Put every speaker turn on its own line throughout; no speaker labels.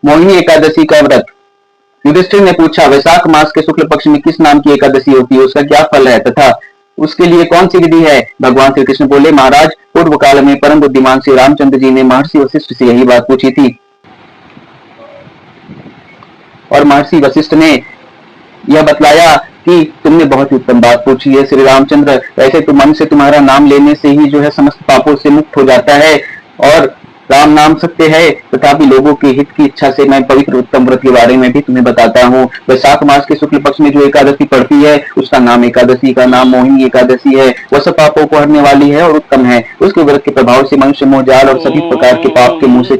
मोहिनी एकादशी का व्रत। युधिष्ठिर ने पूछा, वैशाख मास के शुक्ल पक्ष में किस नाम की एकादशी होती है, उसका क्या फल है तथा उसके लिए कौन सी विधि है? भगवान श्री कृष्ण बोले, महाराज, पूर्व काल में परम बुद्धिमान श्री रामचंद्र जी ने महर्षि वशिष्ठ से यही बात पूछी थी और महर्षि वशिष्ठ ने यह बतलाया कि तुमने बहुत ही उत्तम बात पूछी है श्री रामचंद्र। वैसे तो मन से तुम्हारा नाम लेने से ही जो है समस्त पापों से मुक्त हो जाता है और राम नाम सत्य है, तथापि लोगों के हित की इच्छा से मैं पवित्र उत्तम व्रत के बारे में भी तुम्हें बताता हूँ। वैशाख मास के शुक्ल पक्ष में जो एकादशी पड़ती है उसका नाम एकादशी का नाम मोहिनी एकादशी है। वह सब पापों को हरने वाली है और उत्तम है। उसके व्रत के प्रभाव से मनुष्य मोहजाल और सभी प्रकार के पाप के मुंह से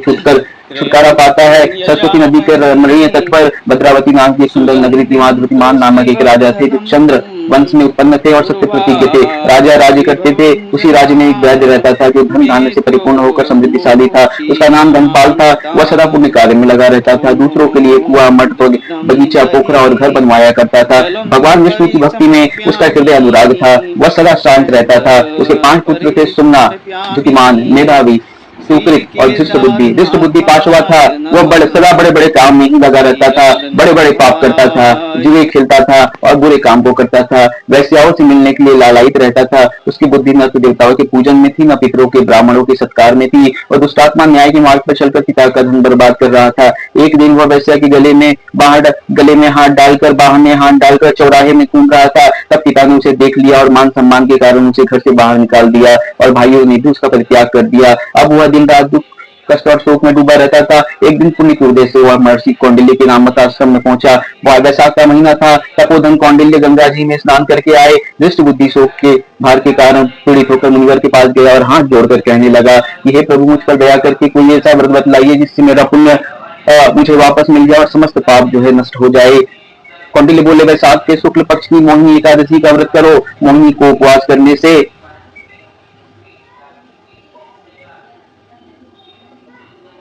छुटकारा पाता है। सरस्वती नदी के रमणीय तट पर भद्रावती नाम की एक सुंदर नगरी थी। वहां द्रुतिमान नामक एक राजा थे जो चंद्र वंश में उत्पन्न थे और सत्य प्रतिज्ञ थे। राजा राज्य करते थे। उसी राज्य में एक वैद्य रहता था जो धन धान्य से परिपूर्ण होकर समृद्धिशाली था। उसका नाम धनपाल था। वह सदा पुण्य कार्य में लगा रहता था। दूसरों के लिए कुआं, मठ, बगीचा, पोखरा और घर बनवाया करता था। भगवान विष्णु की भक्ति में उसका हृदय अनुराग था। वह सदा शांत रहता था। उसके 5 पुत्र थे, सुमना, द्रुतिमान, मेधावी, सुकृत और धृष्ट बुद्धि पाशवा था। वह सदा बड़े बड़े काम में ही लगा रहता था। बड़े बड़े पाप करता था, जुए खेलता था और बुरे काम को करता था। वैश्याओं से मिलने के लिए लालायित रहता था। उसकी बुद्धि न तो देवताओं के पूजन में थी, न पितरों के ब्राह्मणों के सत्कार में थी। और दुष्टात्मा न्याय के मार्ग पर चलकर पिता का धन बर्बाद कर रहा था। एक दिन वह वैश्या के गले में हाथ डालकर बाहर में हाथ डालकर चौराहे में घूम रहा था। तब पिता ने उसे देख लिया और मान सम्मान के कारण उसे घर से बाहर निकाल दिया और भाइयों ने भी उसका परित्याग कर दिया। अब वह दिन रात दुख, कष्ट और शोक में डूबा रहता था। एक दिन पुण्य उदय से वह महर्षि कौंडिल्य के नामक आश्रम में पहुंचा। वह वैशाख का महीना था। तपोधन कौंडिल्य गंगा जी में स्नान करके आए। दृष्ट बुद्धि शोक के भार के कारण पीड़ित होकर मुनिवर के पास गया और हाथ जोड़कर कहने लगा कि हे प्रभु, मुझ पर दया करके कोई ऐसा व्रत बतलाइए जिससे मेरा पुण्य मुझे वापस मिल जाए और समस्त पाप जो है नष्ट हो जाए। कौंडिल्य बोले, वैशाख के शुक्ल पक्ष की मोहिनी एकादशी का व्रत करो। मोहिनी को उपवास करने से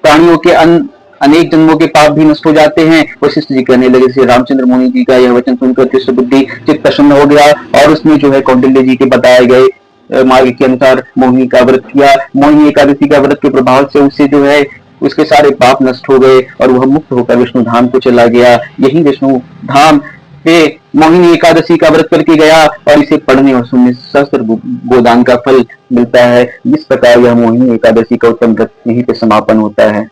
प्राणियों के अनेक जन्मों के पाप भी नष्ट हो जाते हैं। वशिष्ठ जी कहने लगे। श्री रामचंद्र मुनि जी का यह वचन सुनकर कृष्ण बुद्धि चित्त प्रसन्न हो गया और उसने जो है कौंडिल्य जी के बताए गए मार्ग के अनुसार मोहिनी का व्रत किया। मोहिनी एकादशी का व्रत के प्रभाव से उससे जो है उसके सारे पाप नष्ट हो गए और वह मुक्त होकर विष्णु धाम को चला गया। यही विष्णु धाम पे मोहिनी एकादशी का व्रत करके गया और इसे पढ़ने और सुनने से सहस्त्र गोदान का फल मिलता है। जिस प्रकार यह मोहिनी एकादशी का उत्तम व्रत यहीं पे समापन होता है।